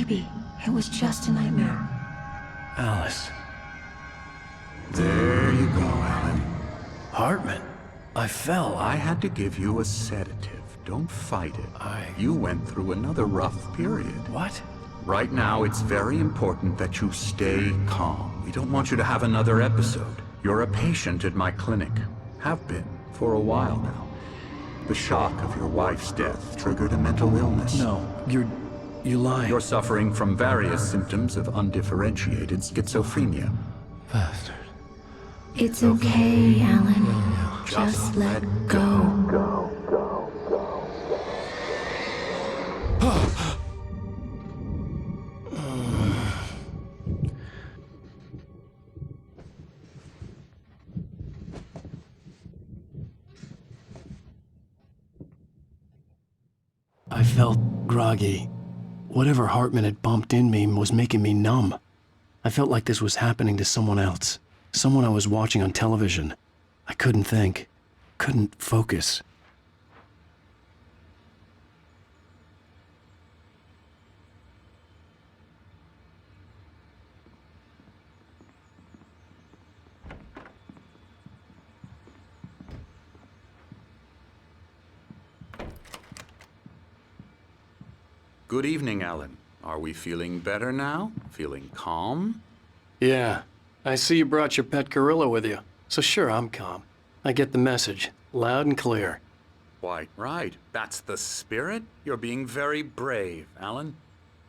Maybe it was just a nightmare. Alice. There you go, Alan. Hartman. I fell. I had to give you a sedative. Don't fight it. You went through another rough period. What? Right now, it's very important that you stay calm. We don't want you to have another episode. You're a patient at my clinic. Have been for a while now. The shock of your wife's death triggered a mental illness. No, you're lying. You're suffering from various symptoms of undifferentiated schizophrenia. Bastard. It's okay, Alan. Just let go. I felt groggy. Whatever Hartman had bumped in me was making me numb. I felt like this was happening to someone else. Someone I was watching on television. I couldn't think. Couldn't focus. Good evening, Alan. Are we feeling better now? Feeling calm? Yeah. I see you brought your pet gorilla with you. So sure, I'm calm. I get the message. Loud and clear. Quite right. That's the spirit. You're being very brave, Alan.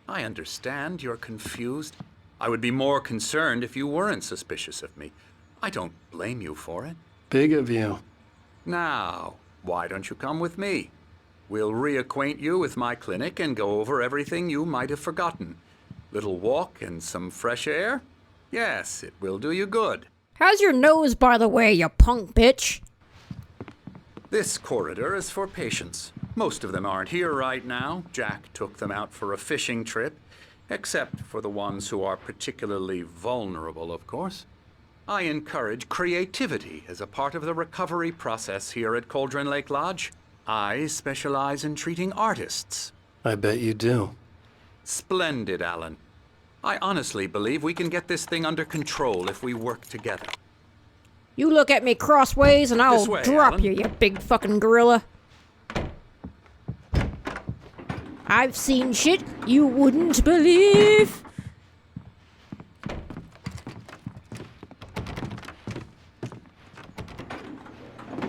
I understand you're confused. I would be more concerned if you weren't suspicious of me. I don't blame you for it. Big of you. Now, why don't you come with me? We'll reacquaint you with my clinic and go over everything you might have forgotten. Little walk and some fresh air? Yes, it will do you good. How's your nose, by the way, you punk bitch? This corridor is for patients. Most of them aren't here right now. Jack took them out for a fishing trip, except for the ones who are particularly vulnerable, of course. I encourage creativity as a part of the recovery process here at Cauldron Lake Lodge. I specialize in treating artists. I bet you do. Splendid, Alan. I honestly believe we can get this thing under control if we work together. You look at me crossways and I'll This way, drop Alan. you, you big fucking gorilla. I've seen shit you wouldn't believe.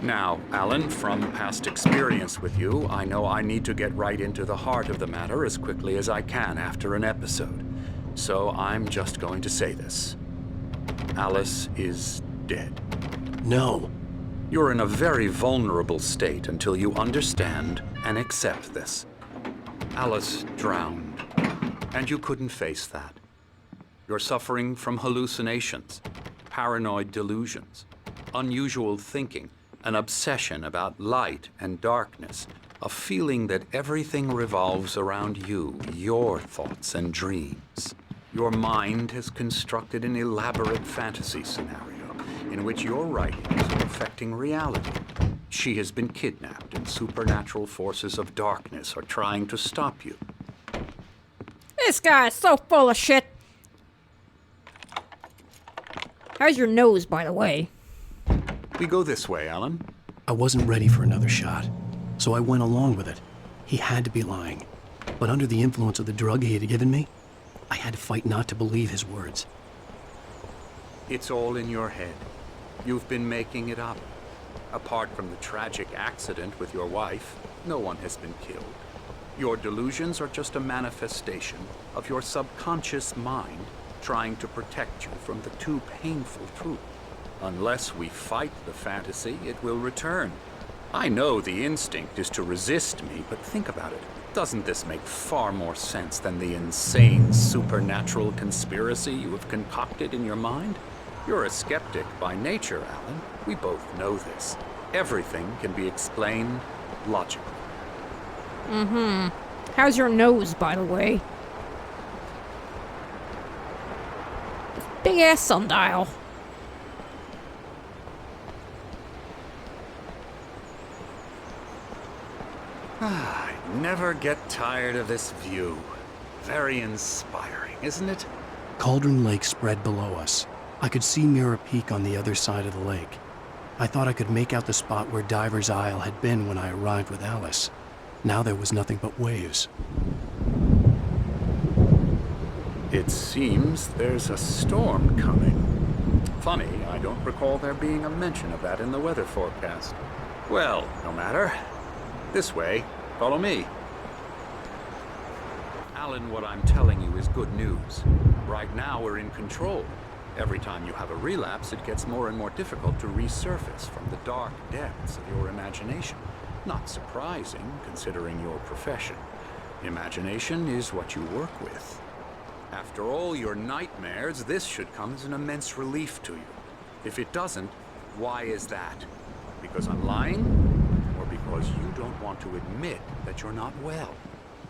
Now, Alan, from past experience with you, I know I need to get right into the heart of the matter as quickly as I can after an episode. So I'm just going to say this. Alice is dead. No. You're in a very vulnerable state until you understand and accept this. Alice drowned, and you couldn't face that. You're suffering from hallucinations, paranoid delusions, unusual thinking, an obsession about light and darkness, a feeling that everything revolves around you, your thoughts and dreams. Your mind has constructed an elaborate fantasy scenario in which your writings are affecting reality. She has been kidnapped and supernatural forces of darkness are trying to stop you. This guy's so full of shit. How's your nose, by the way? We go this way, Alan. I wasn't ready for another shot, so I went along with it. He had to be lying. But under the influence of the drug he had given me, I had to fight not to believe his words. It's all in your head. You've been making it up. Apart from the tragic accident with your wife, no one has been killed. Your delusions are just a manifestation of your subconscious mind trying to protect you from the too painful truth. Unless we fight the fantasy, it will return. I know the instinct is to resist me, but think about it. Doesn't this make far more sense than the insane supernatural conspiracy you have concocted in your mind? You're a skeptic by nature, Alan. We both know this. Everything can be explained logically. How's your nose, by the way? Big ass sundial. I never get tired of this view. Very inspiring, isn't it? Cauldron Lake spread below us. I could see Mirror Peak on the other side of the lake. I thought I could make out the spot where Diver's Isle had been when I arrived with Alice. Now there was nothing but waves. It seems there's a storm coming. Funny, I don't recall there being a mention of that in the weather forecast. Well, no matter. This way. Follow me. Alan, what I'm telling you is good news. Right now, we're in control. Every time you have a relapse, it gets more and more difficult to resurface from the dark depths of your imagination. Not surprising, considering your profession. Imagination is what you work with. After all your nightmares, this should come as an immense relief to you. If it doesn't, why is that? Because I'm lying? Or because you don't want to admit that you're not well?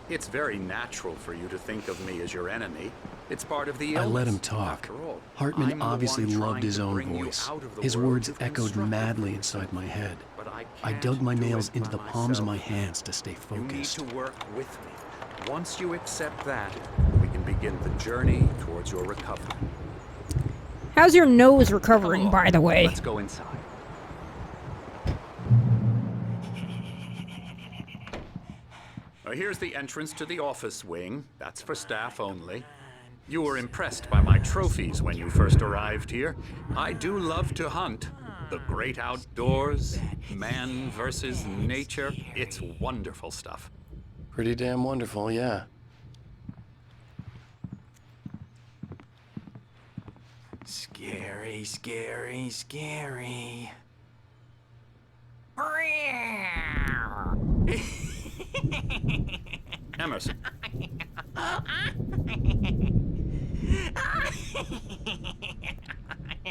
It's very natural for you to think of me as your enemy. It's part of the illness. I let him talk. After all, Hartman I'm the obviously one loved trying his to own bring you voice. out of the His world words you've echoed constructed madly for inside yourself. my head. But I I dug my can't do nails it into by the palms of my myself. hands to stay You need focused. to work with me. Once you accept that, we can begin the journey towards your recovery. How's your nose recovering, Come by the along. way? Let's go inside. Here's the entrance to the office wing. That's for staff only. You were impressed by my trophies when you first arrived here. I do love to hunt. The great outdoors, man versus nature. It's wonderful stuff. Pretty damn wonderful, yeah. Scary, scary, scary. Emerson,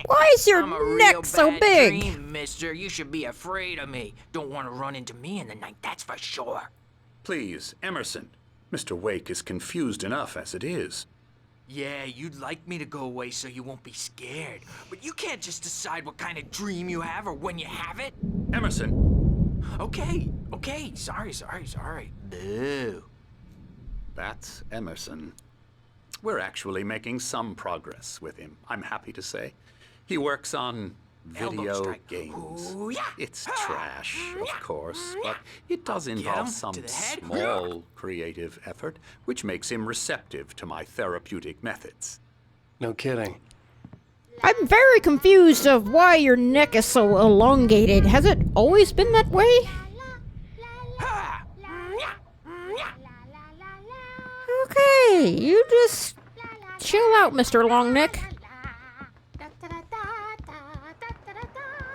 Why is your I'm a real neck so bad big? dream, mister. You should be afraid of me. Don't want to run into me in the night, that's for sure. please, Emerson. Mr. Wake is confused enough as it is. Yeah, you'd like me to go away so you won't be scared. But you can't just decide what kind of dream you have or when you have it. Emerson, Okay, sorry. Boo. that's Emerson. We're actually making some progress with him, I'm happy to say. He works on Elbow video strike. games. Ooh, yeah. It's trash, of course, but it does Get involve him some to the head. small creative effort, which makes him receptive to my therapeutic methods. No kidding. I'm very confused of why your neck is so elongated. Has it always been that way? Okay, you just chill out, Mr. Longneck.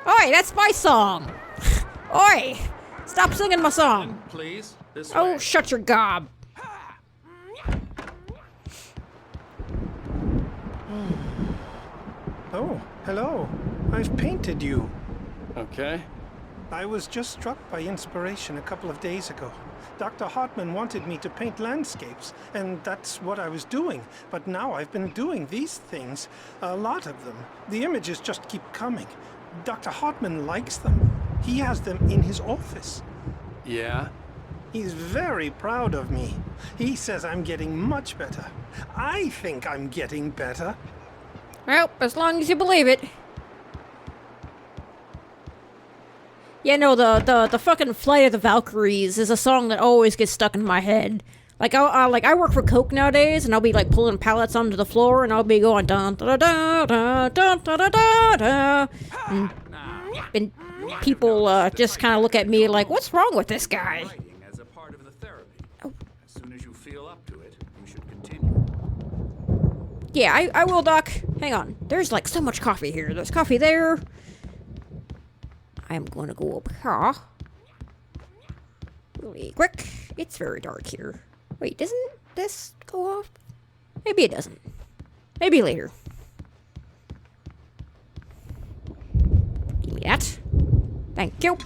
Oi, that's my song. Oi, stop singing my song. Please, this Oh, way. shut your gob. Oh, hello. I've painted you. Okay. I was just struck by inspiration a couple of days ago. Dr. Heartman wanted me to paint landscapes, and that's what I was doing. But now I've been doing these things, a lot of them. The images just keep coming. Dr. Heartman likes them. He has them in his office. Yeah? He's very proud of me. He says I'm getting much better. I think I'm getting better. Well, as long as you believe it. Yeah, no, the fucking Flight of the Valkyries is a song that always gets stuck in my head. Like I work for Coke nowadays, and I'll be like pulling pallets onto the floor, and I'll be going dun da da da dun da da da da. And people just kind of look at me like, "What's wrong with this guy?" Writing as a part of the therapy. As soon as you feel up to it, you should continue. Yeah, I will, Doc. Hang on. There's like so much coffee here. There's coffee there. I'm going to go up here. Really quick. It's very dark here. Wait, doesn't this go off? Maybe it doesn't. Maybe later. Give me that. Thank you.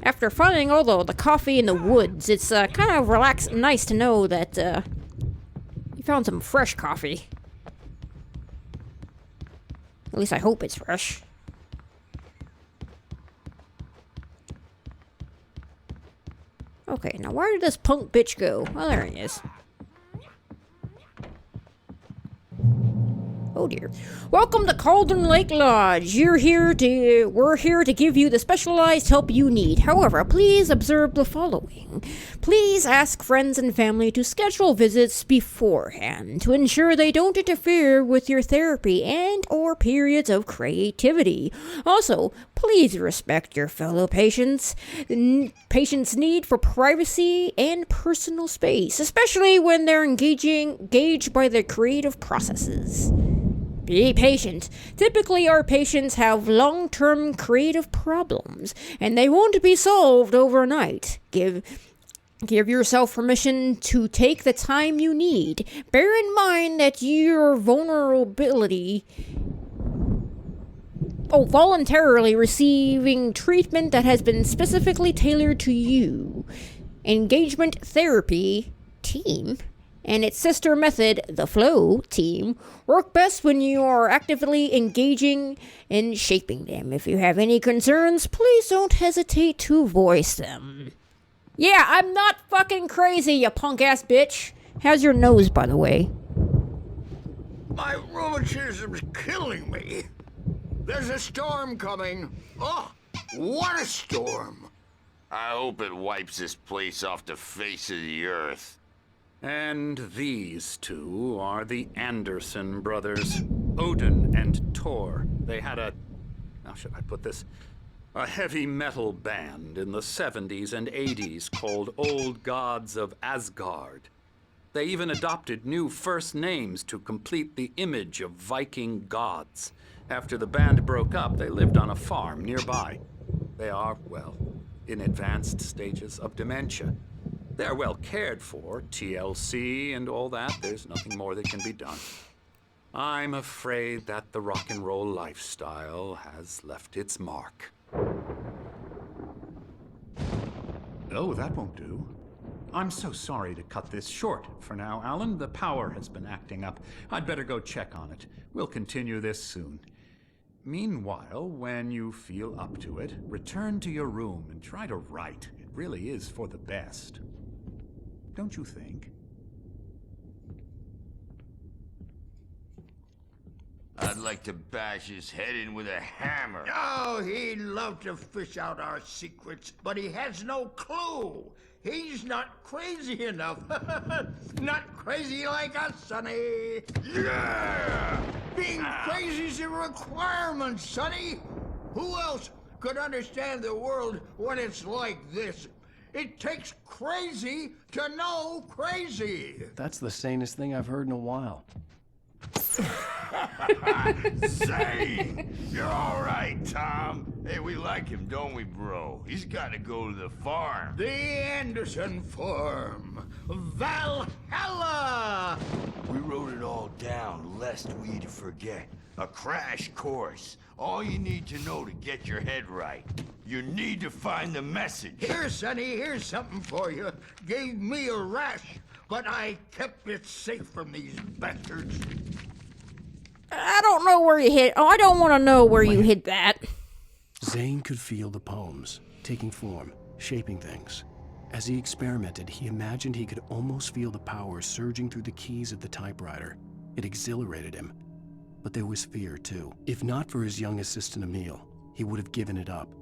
After finding all the coffee in the woods, it's kind of relaxed and nice to know that you found some fresh coffee. At least I hope it's fresh. Okay, now where did this punk bitch go? Oh, there he is. Oh dear. Welcome to Cauldron Lake Lodge. We're here to give you the specialized help you need. However, please observe the following. Please ask friends and family to schedule visits beforehand to ensure they don't interfere with your therapy and or periods of creativity. Also, please respect your fellow patients' need for privacy and personal space, especially when they're engaged by their creative processes. Be patient. Typically, our patients have long-term creative problems, and they won't be solved overnight. Give yourself permission to take the time you need. Bear in mind that your voluntarily receiving treatment that has been specifically tailored to you. Engagement therapy team and its sister method, the flow team, work best when you are actively engaging and shaping them. If you have any concerns, please don't hesitate to voice them. Yeah, I'm not fucking crazy, you punk-ass bitch. How's your nose, by the way? My rheumatism's killing me. There's a storm coming. Oh, what a storm. I hope it wipes this place off the face of the earth. And these two are the Anderson brothers, Odin and Tor. They had how should I put this? A heavy metal band in the 70s and 80s called Old Gods of Asgard. They even adopted new first names to complete the image of Viking gods. After the band broke up, they lived on a farm nearby. They are, well, in advanced stages of dementia. They're well cared for, TLC and all that. There's nothing more that can be done. I'm afraid that the rock and roll lifestyle has left its mark. Oh, that won't do. I'm so sorry to cut this short for now, Alan. The power has been acting up. I'd better go check on it. We'll continue this soon. Meanwhile, when you feel up to it, return to your room and try to write. It really is for the best. Don't you think? I'd like to bash his head in with a hammer. Oh, he'd love to fish out our secrets, but he has no clue. He's not crazy enough. Not crazy like us, Sonny. Yeah! Being crazy's a requirement, Sonny. Who else could understand the world when it's like this? It takes crazy to know crazy. That's the sanest thing I've heard in a while. Zane! You're all right, Tom. Hey, we like him, don't we, bro? He's got to go to the farm. The Anderson Farm. Valhalla! We wrote it all down, lest we'd forget. A crash course. All you need to know to get your head right. You need to find the message. Here, Sonny, here's something for you. Gave me a rash, but I kept it safe from these bastards. I don't know where you hid. Oh, I don't want to know where you hid that. Zane could feel the poems, taking form, shaping things. As he experimented, he imagined he could almost feel the power surging through the keys of the typewriter. It exhilarated him. But there was fear, too. If not for his young assistant Emil, he would have given it up.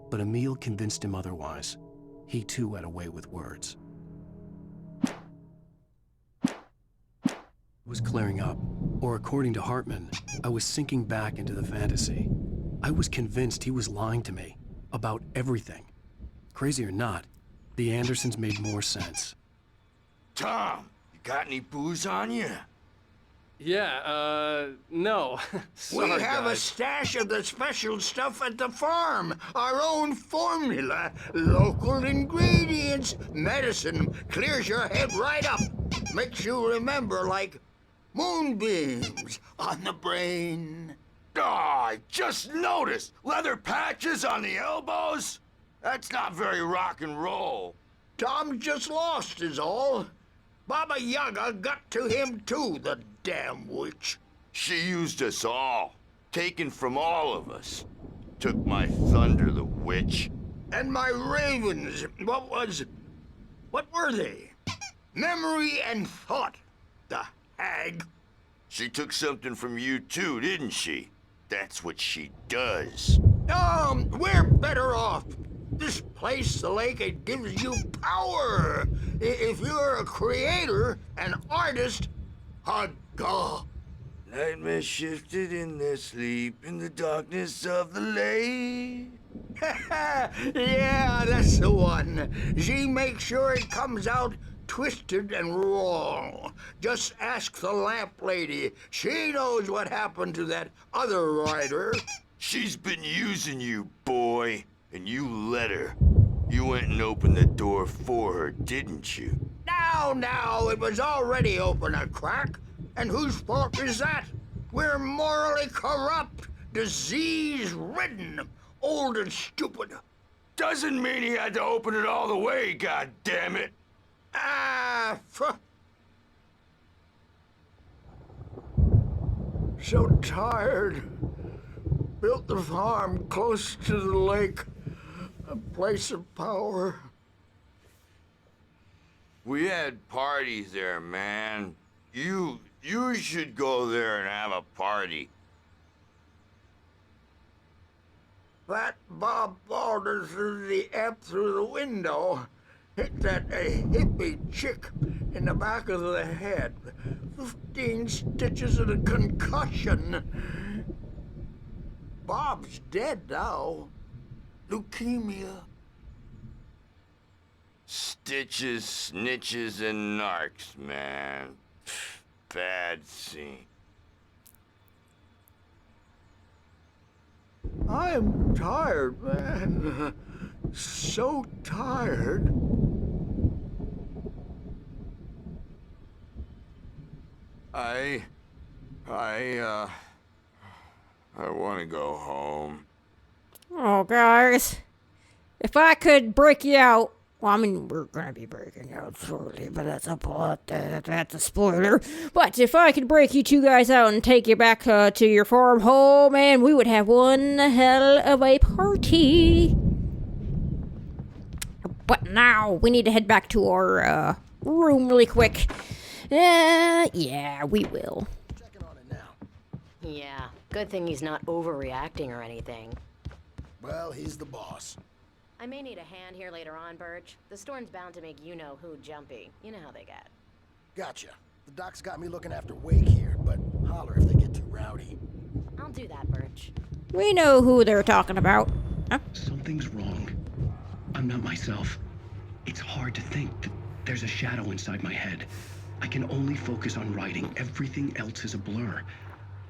But Emil convinced him otherwise. He, too, had a way with words. It was clearing up. Or according to Hartman, I was sinking back into the fantasy. I was convinced he was lying to me. About everything. Crazy or not, the Andersons made more sense. Tom, you got any booze on you? Yeah, no. We have a stash of the special stuff at the farm. Our own formula. Local ingredients. Medicine clears your head right up. Makes you remember like moonbeams on the brain. Oh, I just noticed. Leather patches on the elbows? That's not very rock and roll. Tom just lost is all. Baba Yaga got to him too, the damn witch. She used us all. Taken from all of us. Took my thunder, the witch. And my ravens, what were they? Memory and thought, the hag. She took something from you too, didn't she? That's what she does. We're better off. This place, the lake, it gives you power. If you're a creator, an artist, a god. Nightmares shifted in their sleep in the darkness of the lake. Yeah, that's the one. She makes sure it comes out twisted and wrong. Just ask the lamp lady. She knows what happened to that other writer. She's been using you, boy, and you let her. You went and opened the door for her, didn't you? Now, it was already open a crack. And whose fault is that? We're morally corrupt, disease-ridden, old and stupid. Doesn't mean he had to open it all the way, goddammit. So tired. Built the farm close to the lake, a place of power. We had parties there, man. You should go there and have a party. That Bob Balder threw the amp through the window. Hit that hippie chick in the back of the head. 15 stitches and a concussion. Bob's dead now. Leukemia. Stitches, snitches, and narcs, man. Bad scene. I am tired, man. So tired. I want to go home. Oh, guys. If I could break you out. Well, I mean, we're gonna be breaking out shortly, but that's a plot. That's a spoiler. But if I could break you two guys out and take you back to your farm home, man, we would have one hell of a party. But now we need to head back to our room really quick. Yeah, we will. Checking on it now. Yeah, good thing he's not overreacting or anything. Well, he's the boss. I may need a hand here later on, Birch. The storm's bound to make you-know-who jumpy. You know how they get. Gotcha. The doc's got me looking after Wake here, but holler if they get too rowdy. I'll do that, Birch. We know who they're talking about. Huh? Something's wrong. I'm not myself. It's hard to think that there's a shadow inside my head. I can only focus on writing. Everything else is a blur.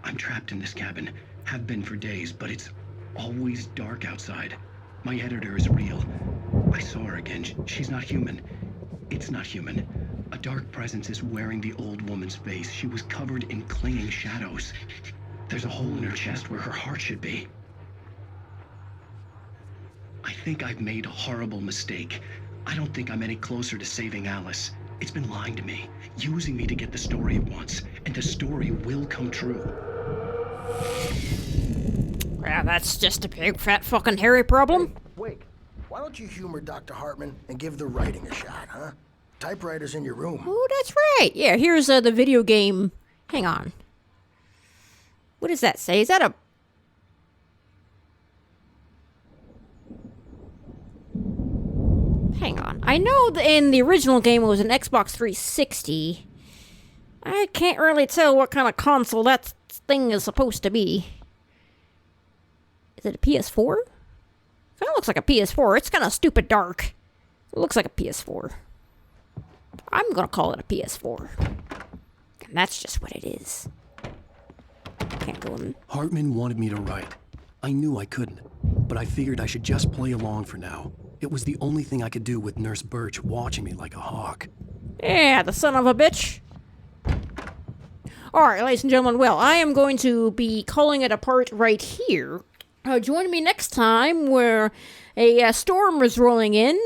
I'm trapped in this cabin. Have been for days, but it's always dark outside. My editor is real. I saw her again. She's not human. It's not human. A dark presence is wearing the old woman's face. She was covered in clinging shadows. There's a hole in her chest where her heart should be. I think I've made a horrible mistake. I don't think I'm any closer to saving Alice. It's been lying to me, using me to get the story it wants, and the story will come true. Yeah, that's just a big fat fucking hairy problem. Hey, Wake, why don't you humor Dr. Heartman and give the writing a shot, huh? Typewriter's in your room. Oh, that's right. Yeah, here's the video game. Hang on. What does that say? Is that a... Hang on. I know in the original game it was an Xbox 360. I can't really tell what kind of console that thing is supposed to be. Is it a PS4? Kind of looks like a PS4. It's kind of stupid dark. It looks like a PS4. I'm gonna call it a PS4. And that's just what it is. Can't go in. Heartman wanted me to write. I knew I couldn't, but I figured I should just play along for now. It was the only thing I could do with Nurse Birch watching me like a hawk. Yeah, the son of a bitch. Alright, ladies and gentlemen, well, I am going to be calling it a part right here. Join me next time where a storm is rolling in.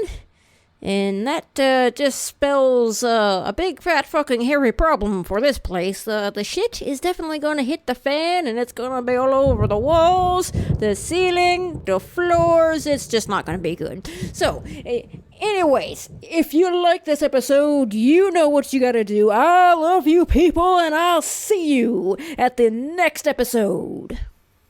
And that just spells a big fat fucking hairy problem for this place. The shit is definitely gonna hit the fan, and it's gonna be all over the walls, the ceiling, the floors. It's just not gonna be good. So, Anyways, if you like this episode, you know what you gotta do. I love you people, and I'll see you at the next episode.